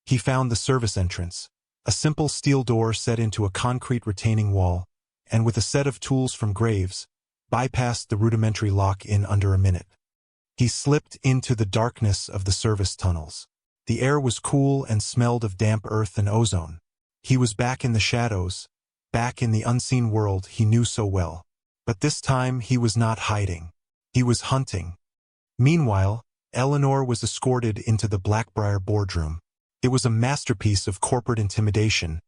He found the service entrance, a simple steel door set into a concrete retaining wall, and with a set of tools from Graves, bypassed the rudimentary lock in under a minute. He slipped into the darkness of the service tunnels. The air was cool and smelled of damp earth and ozone. He was back in the shadows, back in the unseen world he knew so well. But this time he was not hiding. He was hunting. Meanwhile, Eleanor was escorted into the Blackbriar boardroom. It was a masterpiece of corporate intimidation,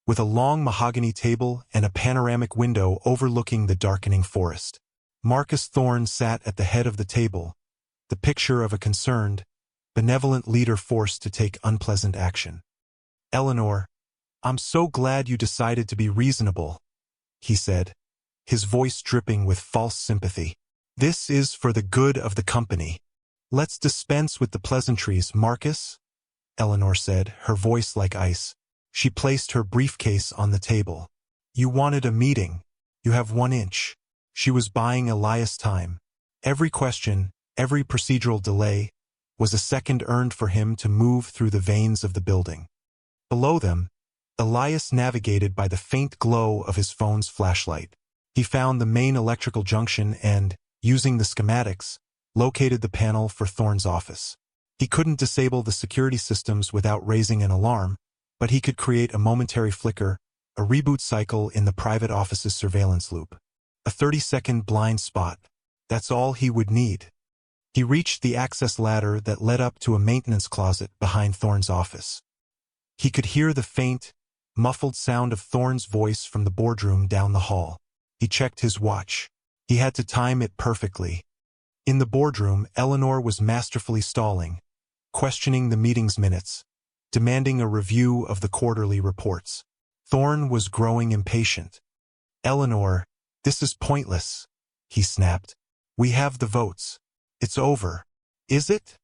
with a long mahogany table and a panoramic window overlooking the darkening forest. Marcus Thorne sat at the head of the table, the picture of a concerned, benevolent leader forced to take unpleasant action. "Eleanor, I'm so glad you decided to be reasonable," he said, his voice dripping with false sympathy. "This is for the good of the company. Let's dispense with the pleasantries, Marcus," Eleanor said, her voice like ice. She placed her briefcase on the table. "You wanted a meeting. You have 1 inch." She was buying Elias time. Every question, every procedural delay, was a second earned for him to move through the veins of the building. Below them, Elias navigated by the faint glow of his phone's flashlight. He found the main electrical junction and, using the schematics, located the panel for Thorne's office. He couldn't disable the security systems without raising an alarm, but he could create a momentary flicker, a reboot cycle in the private office's surveillance loop. A 30-second blind spot. That's all he would need. He reached the access ladder that led up to a maintenance closet behind Thorne's office. He could hear the faint, muffled sound of Thorne's voice from the boardroom down the hall. He checked his watch. He had to time it perfectly. In the boardroom, Eleanor was masterfully stalling, questioning the meeting's minutes, demanding a review of the quarterly reports. Thorne was growing impatient. "Eleanor, this is pointless," he snapped. "We have the votes. It's over." "Is it?"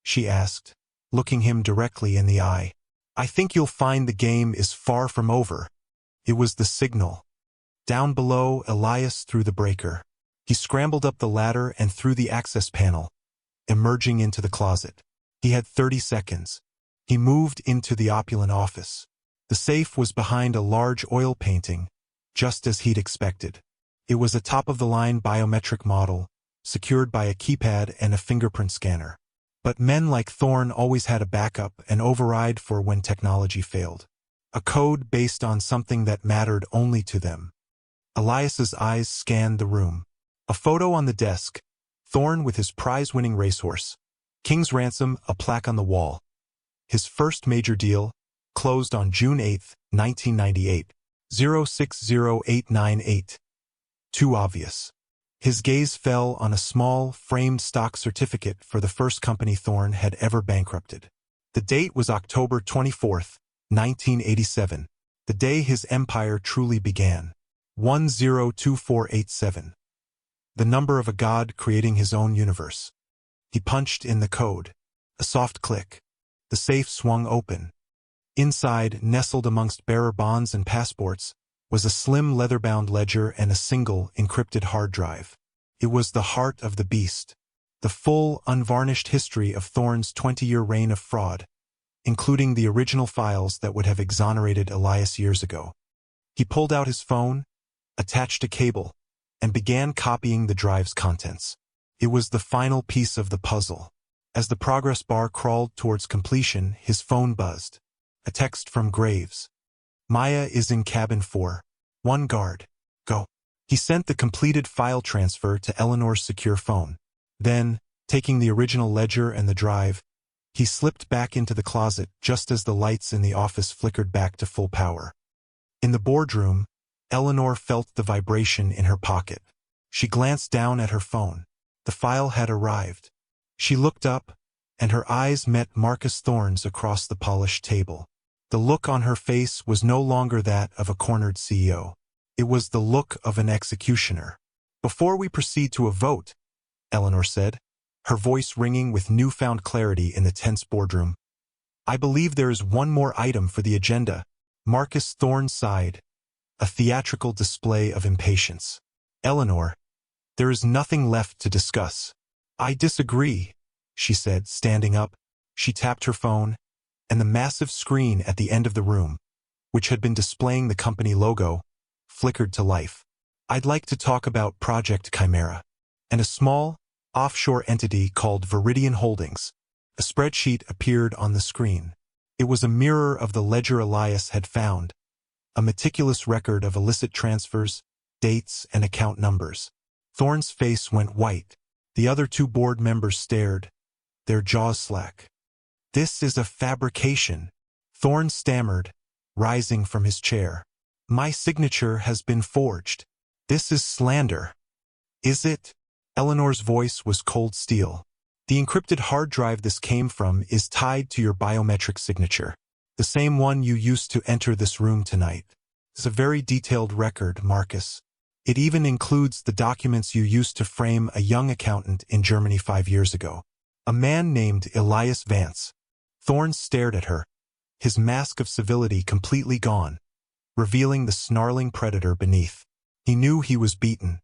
she asked, looking him directly in the eye. "I think you'll find the game is far from over." It was the signal. Down below, Elias threw the breaker. He scrambled up the ladder and through the access panel, emerging into the closet. He had 30 seconds. He moved into the opulent office. The safe was behind a large oil painting, just as he'd expected. It was a top-of-the-line biometric model, secured by a keypad and a fingerprint scanner. But men like Thorne always had a backup, an override for when technology failed. A code based on something that mattered only to them. Elias's eyes scanned the room. A photo on the desk, Thorne with his prize-winning racehorse. King's ransom, a plaque on the wall. His first major deal, closed on June 8, 1998. 060898. Too obvious. His gaze fell on a small, framed stock certificate for the first company Thorne had ever bankrupted. The date was October 24, 1987, the day his empire truly began. 102487. The number of a god creating his own universe. He punched in the code. A soft click. The safe swung open. Inside, nestled amongst bearer bonds and passports, was a slim leather-bound ledger and a single, encrypted hard drive. It was the heart of the beast. The full, unvarnished history of Thorne's 20-year reign of fraud, including the original files that would have exonerated Elias years ago. He pulled out his phone, attached a cable, and began copying the drive's contents. It was the final piece of the puzzle. As the progress bar crawled towards completion, his phone buzzed. A text from Graves. "Maya is in cabin 4. 1 guard. Go." He sent the completed file transfer to Eleanor's secure phone. Then, taking the original ledger and the drive, he slipped back into the closet just as the lights in the office flickered back to full power. In the boardroom, Eleanor felt the vibration in her pocket. She glanced down at her phone. The file had arrived. She looked up, and her eyes met Marcus Thorne's across the polished table. The look on her face was no longer that of a cornered CEO. It was the look of an executioner. "Before we proceed to a vote," Eleanor said, her voice ringing with newfound clarity in the tense boardroom, "I believe there is one more item for the agenda." Marcus Thorne sighed, a theatrical display of impatience. "Eleanor, there is nothing left to discuss." "I disagree," she said, standing up. She tapped her phone, and the massive screen at the end of the room, which had been displaying the company logo, flickered to life. "I'd like to talk about Project Chimera and a small, offshore entity called Viridian Holdings." A spreadsheet appeared on the screen. It was a mirror of the ledger Elias had found, a meticulous record of illicit transfers, dates, and account numbers. Thorne's face went white. The other two board members stared, their jaws slack. "This is a fabrication," Thorne stammered, rising from his chair. "My signature has been forged. This is slander." "Is it?" Eleanor's voice was cold steel. "The encrypted hard drive this came from is tied to your biometric signature. The same one you used to enter this room tonight. It's a very detailed record, Marcus. It even includes the documents you used to frame a young accountant in Germany 5 years ago. A man named Elias Vance." Thorne stared at her, his mask of civility completely gone, revealing the snarling predator beneath. He knew he was beaten.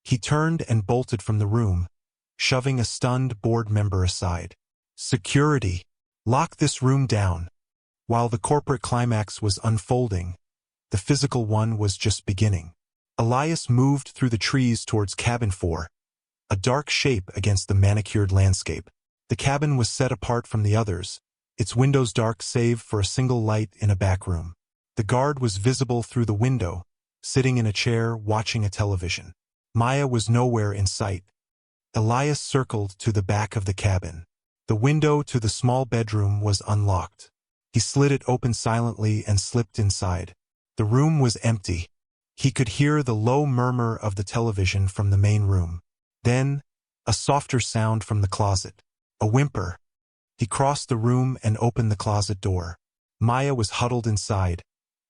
He turned and bolted from the room, shoving a stunned board member aside. "Security! Lock this room down." While the corporate climax was unfolding, the physical one was just beginning. Elias moved through the trees towards cabin 4, a dark shape against the manicured landscape. The cabin was set apart from the others, its windows dark save for a single light in a back room. The guard was visible through the window, sitting in a chair watching a television. Maya was nowhere in sight. Elias circled to the back of the cabin. The window to the small bedroom was unlocked. He slid it open silently and slipped inside. The room was empty. He could hear the low murmur of the television from the main room. Then, a softer sound from the closet. A whimper. He crossed the room and opened the closet door. Maya was huddled inside,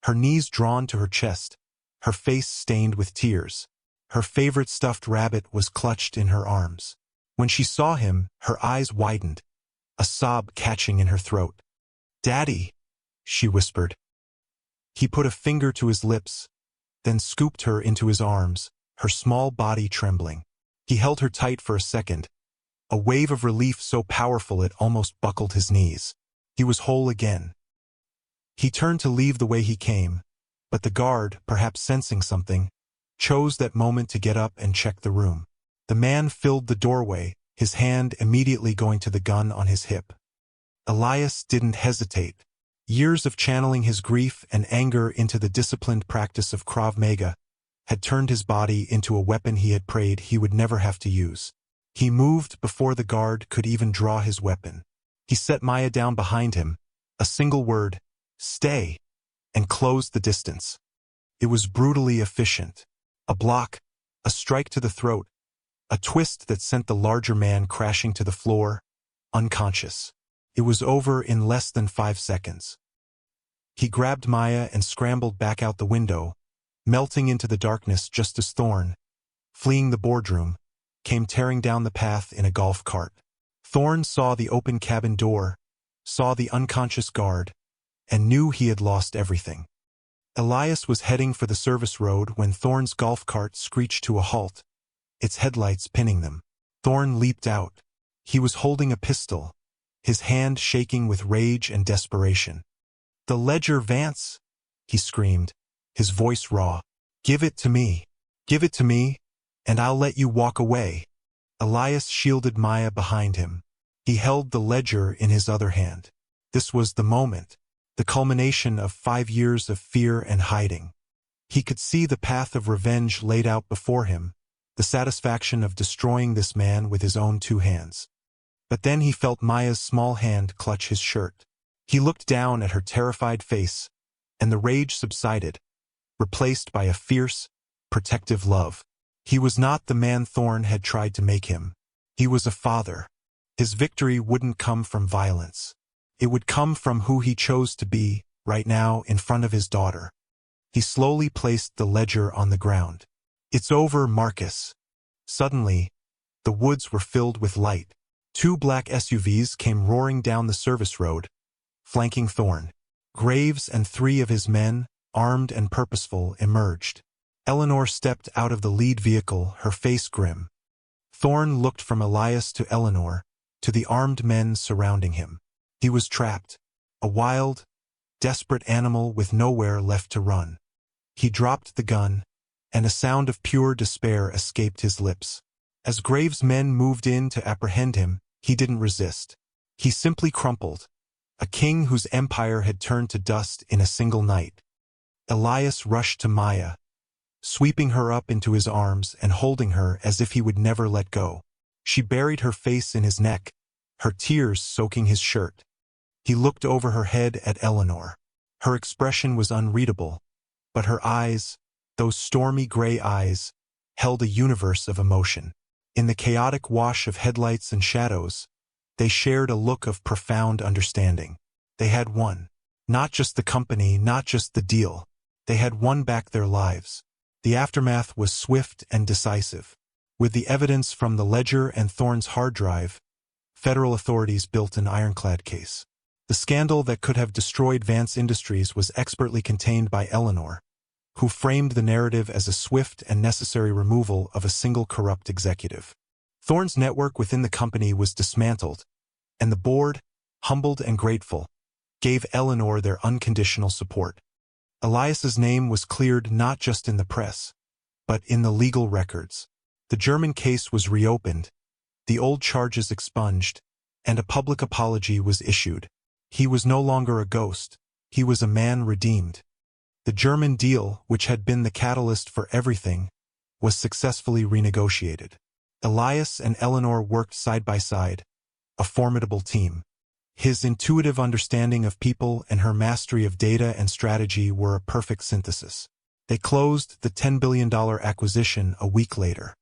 her knees drawn to her chest, her face stained with tears. Her favorite stuffed rabbit was clutched in her arms. When she saw him, her eyes widened, a sob catching in her throat. "Daddy," she whispered. He put a finger to his lips, then scooped her into his arms, her small body trembling. He held her tight for a second, a wave of relief so powerful it almost buckled his knees. He was whole again. He turned to leave the way he came, but the guard, perhaps sensing something, chose that moment to get up and check the room. The man filled the doorway, his hand immediately going to the gun on his hip. Elias didn't hesitate. Years of channeling his grief and anger into the disciplined practice of Krav Maga had turned his body into a weapon he had prayed he would never have to use. He moved before the guard could even draw his weapon. He set Maya down behind him, a single word, "Stay," and closed the distance. It was brutally efficient. A block, a strike to the throat, a twist that sent the larger man crashing to the floor, unconscious. It was over in less than 5 seconds. He grabbed Maya and scrambled back out the window, melting into the darkness just as Thorn, fleeing the boardroom, came tearing down the path in a golf cart. Thorn saw the open cabin door, saw the unconscious guard, and knew he had lost everything. Elias was heading for the service road when Thorn's golf cart screeched to a halt, its headlights pinning them. Thorn leaped out. He was holding a pistol, his hand shaking with rage and desperation. "The ledger, Vance!" he screamed, his voice raw. "Give it to me. Give it to me, and I'll let you walk away." Elias shielded Maya behind him. He held the ledger in his other hand. This was the moment, the culmination of 5 years of fear and hiding. He could see the path of revenge laid out before him, the satisfaction of destroying this man with his own 2 hands. But then he felt Maya's small hand clutch his shirt. He looked down at her terrified face, and the rage subsided, replaced by a fierce, protective love. He was not the man Thorn had tried to make him. He was a father. His victory wouldn't come from violence. It would come from who he chose to be, right now, in front of his daughter. He slowly placed the ledger on the ground. "It's over, Marcus." Suddenly, the woods were filled with light. 2 black SUVs came roaring down the service road, flanking Thorn. Graves and 3 of his men, armed and purposeful, emerged. Eleanor stepped out of the lead vehicle, her face grim. Thorn looked from Elias to Eleanor, to the armed men surrounding him. He was trapped, a wild, desperate animal with nowhere left to run. He dropped the gun, and a sound of pure despair escaped his lips. As Graves' men moved in to apprehend him, he didn't resist. He simply crumpled, a king whose empire had turned to dust in a single night. Elias rushed to Maya, sweeping her up into his arms and holding her as if he would never let go. She buried her face in his neck, her tears soaking his shirt. He looked over her head at Eleanor. Her expression was unreadable, but her eyes, those stormy gray eyes, held a universe of emotion. In the chaotic wash of headlights and shadows, they shared a look of profound understanding. They had won. Not just the company, not just the deal. They had won back their lives. The aftermath was swift and decisive. With the evidence from the ledger and Thorn's hard drive, federal authorities built an ironclad case. The scandal that could have destroyed Vance Industries was expertly contained by Eleanor, who framed the narrative as a swift and necessary removal of a single corrupt executive. Thorn's network within the company was dismantled, and the board, humbled and grateful, gave Eleanor their unconditional support. Elias's name was cleared not just in the press, but in the legal records. The German case was reopened, the old charges expunged, and a public apology was issued. He was no longer a ghost, he was a man redeemed. The German deal, which had been the catalyst for everything, was successfully renegotiated. Elias and Eleanor worked side by side, a formidable team. His intuitive understanding of people and her mastery of data and strategy were a perfect synthesis. They closed the $10 billion acquisition a week later.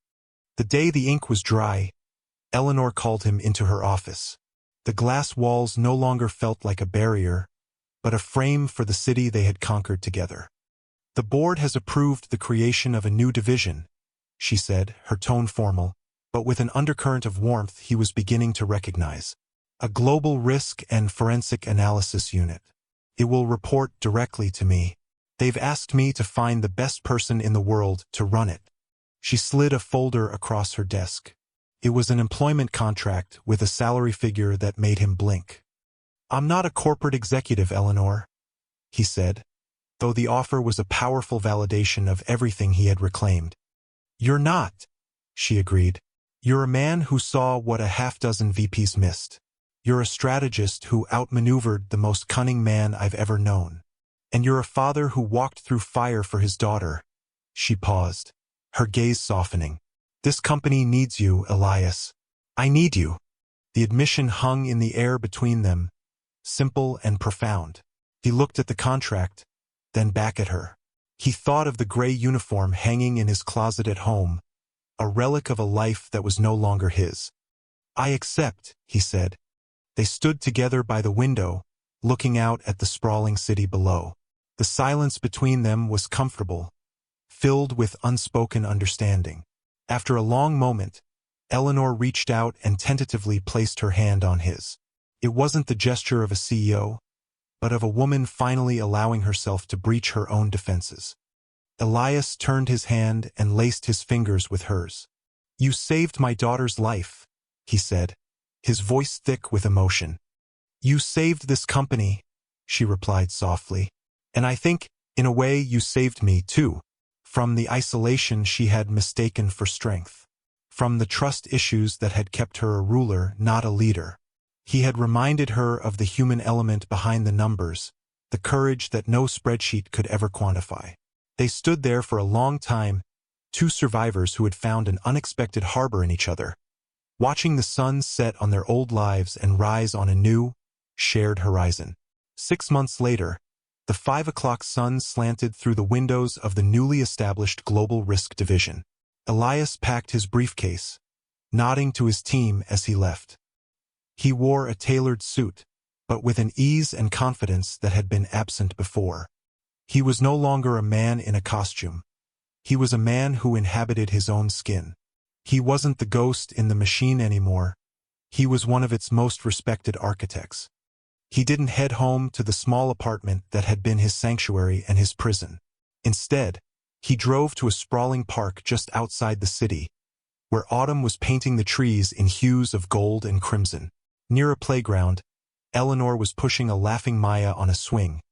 The day the ink was dry, Eleanor called him into her office. The glass walls no longer felt like a barrier, but a frame for the city they had conquered together. "The board has approved the creation of a new division," she said, her tone formal, but with an undercurrent of warmth he was beginning to recognize. "A global risk and forensic analysis unit. It will report directly to me. They've asked me to find the best person in the world to run it." She slid a folder across her desk. It was an employment contract with a salary figure that made him blink. "I'm not a corporate executive, Eleanor," he said, though the offer was a powerful validation of everything he had reclaimed. "You're not," she agreed. "You're a man who saw what a half-dozen VPs missed. You're a strategist who outmaneuvered the most cunning man I've ever known. And you're a father who walked through fire for his daughter." She paused, her gaze softening. "This company needs you, Elias. I need you." The admission hung in the air between them, simple and profound. He looked at the contract, then back at her. He thought of the gray uniform hanging in his closet at home, a relic of a life that was no longer his. "I accept," he said. They stood together by the window, looking out at the sprawling city below. The silence between them was comfortable, filled with unspoken understanding. After a long moment, Eleanor reached out and tentatively placed her hand on his. It wasn't the gesture of a CEO, but of a woman finally allowing herself to breach her own defenses. Elias turned his hand and laced his fingers with hers. "You saved my daughter's life," he said, his voice thick with emotion. "You saved this company," she replied softly. "And I think, in a way, you saved me, too, from the isolation she had mistaken for strength, from the trust issues that had kept her a ruler, not a leader." He had reminded her of the human element behind the numbers, the courage that no spreadsheet could ever quantify. They stood there for a long time, two survivors who had found an unexpected harbor in each other, watching the sun set on their old lives and rise on a new, shared horizon. 6 months later, the 5 o'clock sun slanted through the windows of the newly established Global Risk Division. Elias packed his briefcase, nodding to his team as he left. He wore a tailored suit, but with an ease and confidence that had been absent before. He was no longer a man in a costume. He was a man who inhabited his own skin. He wasn't the ghost in the machine anymore. He was one of its most respected architects. He didn't head home to the small apartment that had been his sanctuary and his prison. Instead, he drove to a sprawling park just outside the city, where autumn was painting the trees in hues of gold and crimson. Near a playground, Eleanor was pushing a laughing Maya on a swing,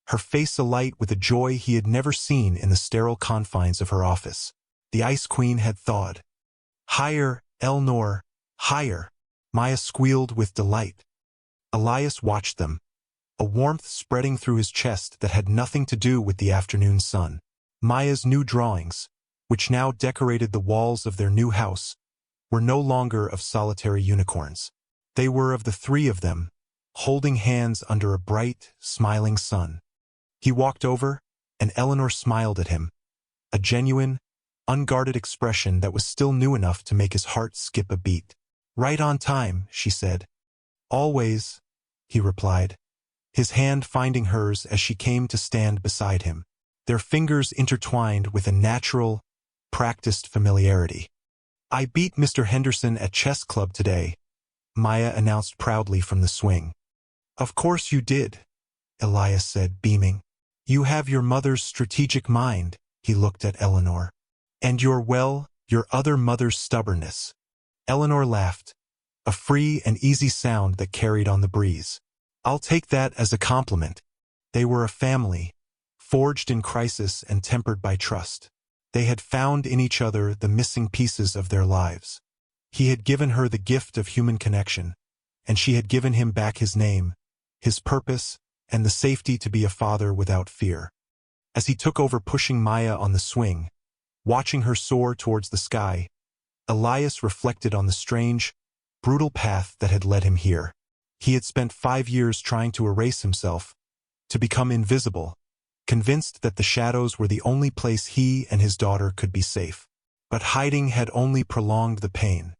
her face alight with a joy he had never seen in the sterile confines of her office. The Ice Queen had thawed. "Higher, Eleanor, higher," Maya squealed with delight. Elias watched them, a warmth spreading through his chest that had nothing to do with the afternoon sun. Maya's new drawings, which now decorated the walls of their new house, were no longer of solitary unicorns. They were of the three of them, holding hands under a bright, smiling sun. He walked over, and Eleanor smiled at him, a genuine, unguarded expression that was still new enough to make his heart skip a beat. "Right on time," she said. "Always," he replied, his hand finding hers as she came to stand beside him. Their fingers intertwined with a natural, practiced familiarity. "I beat Mr. Henderson at chess club today," Maya announced proudly from the swing. "Of course you did," Elias said, beaming. "You have your mother's strategic mind," he looked at Eleanor. "And your other mother's stubbornness." Eleanor laughed, a free and easy sound that carried on the breeze. "I'll take that as a compliment." They were a family, forged in crisis and tempered by trust. They had found in each other the missing pieces of their lives. He had given her the gift of human connection, and she had given him back his name, his purpose, and the safety to be a father without fear. As he took over pushing Maya on the swing, watching her soar towards the sky, Elias reflected on the strange, brutal path that had led him here. He had spent 5 years trying to erase himself, to become invisible, convinced that the shadows were the only place he and his daughter could be safe. But hiding had only prolonged the pain.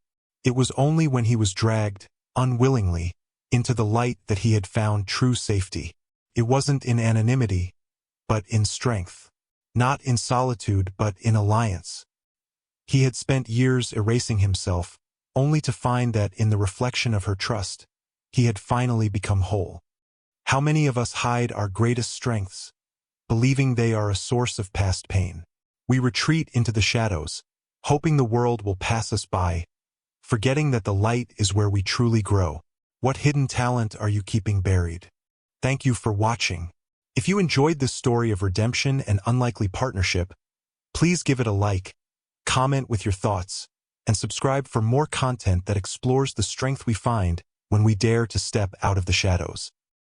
It was only when he was dragged, unwillingly, into the light that he had found true safety. It wasn't in anonymity, but in strength. Not in solitude, but in alliance. He had spent years erasing himself, only to find that in the reflection of her trust, he had finally become whole. How many of us hide our greatest strengths, believing they are a source of past pain? We retreat into the shadows, hoping the world will pass us by, forgetting that the light is where we truly grow. What hidden talent are you keeping buried? Thank you for watching. If you enjoyed this story of redemption and unlikely partnership, please give it a like, comment with your thoughts, and subscribe for more content that explores the strength we find when we dare to step out of the shadows.